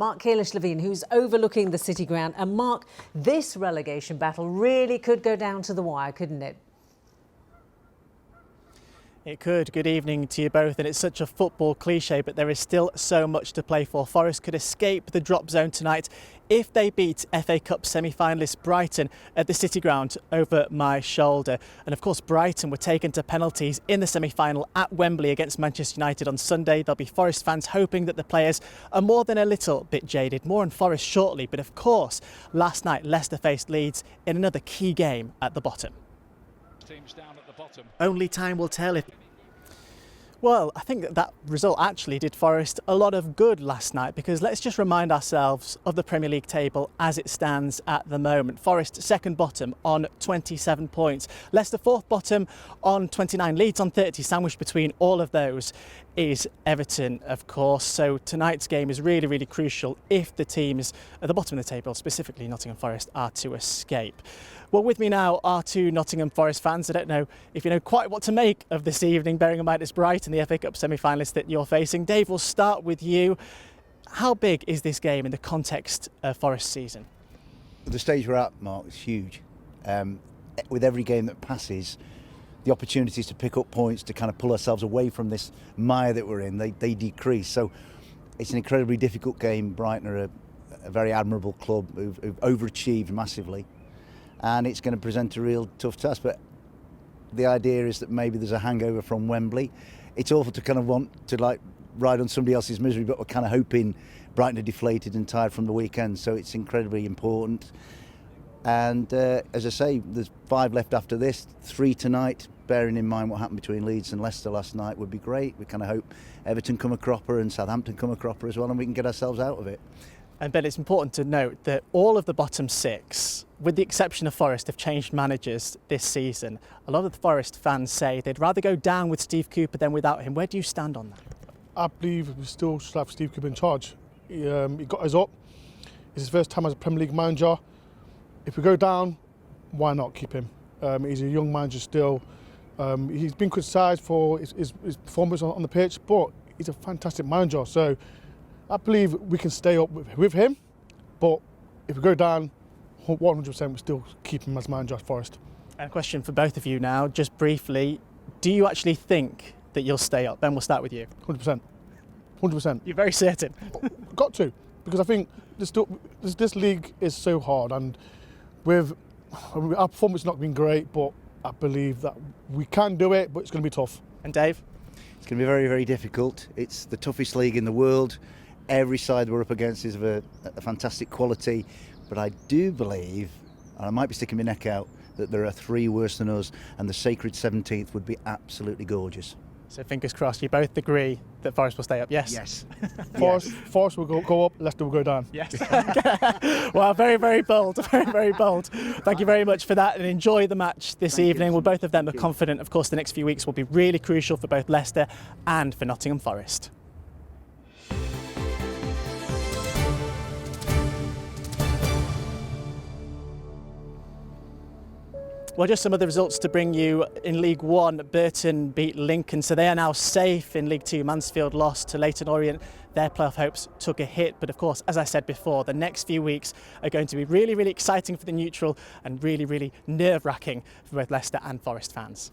Mark Keelish-Levine, who's overlooking the City Ground. And Mark, this relegation battle really could go down to the wire, couldn't it? It could. Good evening to you both. And it's such a football cliche, but there is still so much to play for. Forest could escape the drop zone tonight if they beat FA Cup semi-finalist Brighton at the City Ground over my shoulder. And of course, Brighton were taken to penalties in the semi-final at Wembley against Manchester United on Sunday. There'll be Forest fans hoping that the players are more than a little bit jaded. More on Forest shortly. But of course, last night Leicester faced Leeds in another key game at the bottom. Teams down at the bottom. Only time will tell if... Well, I think that result actually did Forest a lot of good last night, because let's just remind ourselves of the Premier League table as it stands at the moment. Forest second bottom on 27 points. Leicester fourth bottom on 29. Leeds on 30. Sandwiched between all of those is Everton, of course. So tonight's game is really, really crucial if the teams at the bottom of the table, specifically Nottingham Forest, are to escape. Well, with me now are two Nottingham Forest fans. I don't know if you know quite what to make of this evening, bearing in mind it's Brighton, the FA Cup semi-finalist that you're facing. Dave, we'll start with you. How big is this game in the context of Forest's season? The stage we're at, Mark, is huge. With every game that passes, the opportunities to pick up points, to kind of pull ourselves away from this mire that we're in, they decrease. So it's an incredibly difficult game. Brighton are a very admirable club who've overachieved massively. And it's going to present a real tough task. But the idea is that maybe there's a hangover from Wembley. It's awful to kind of want to like ride on somebody else's misery, but we're kind of hoping Brighton are deflated and tired from the weekend. So it's incredibly important. And as I say, there's 5 left after this, 3 tonight. Bearing in mind what happened between Leeds and Leicester last night would be great. We kind of hope Everton come a cropper and Southampton come a cropper as well, and we can get ourselves out of it. And Ben, it's important to note that all of the bottom 6, with the exception of Forest, have changed managers this season. A lot of the Forest fans say they'd rather go down with Steve Cooper than without him. Where do you stand on that? I believe we still should have Steve Cooper in charge. He got us up. It's his first time as a Premier League manager. If we go down, why not keep him? He's a young manager still. He's been criticised for his performance on the pitch, but he's a fantastic manager. So I believe we can stay up with him, but if we go down, 100% we still keep him as manager at Forest. And a question for both of you now, just briefly. Do you actually think that you'll stay up? Ben, we'll start with you. 100%. 100%. You're very certain? Got to, because I think this league is so hard, and our performance has not been great, but I believe that we can do it, but it's going to be tough. And Dave? It's going to be very, very difficult. It's the toughest league in the world. Every side we're up against is of a fantastic quality, but I do believe, and I might be sticking my neck out, that there are 3 worse than us, and the sacred 17th would be absolutely gorgeous. So fingers crossed, you both agree that Forest will stay up, yes? Yes. Forest will go up, Leicester will go down. Yes. Well, very, very bold, very, very bold. Thank you very much for that, and enjoy the match this evening. Well, both of them are confident. Of course, the next few weeks will be really crucial for both Leicester and for Nottingham Forest. Well, just some of the results to bring you in League One. Burton beat Lincoln, so they are now safe. In League Two, Mansfield lost to Leyton Orient. Their playoff hopes took a hit. But of course, as I said before, the next few weeks are going to be really, really exciting for the neutral and really, really nerve-wracking for both Leicester and Forest fans.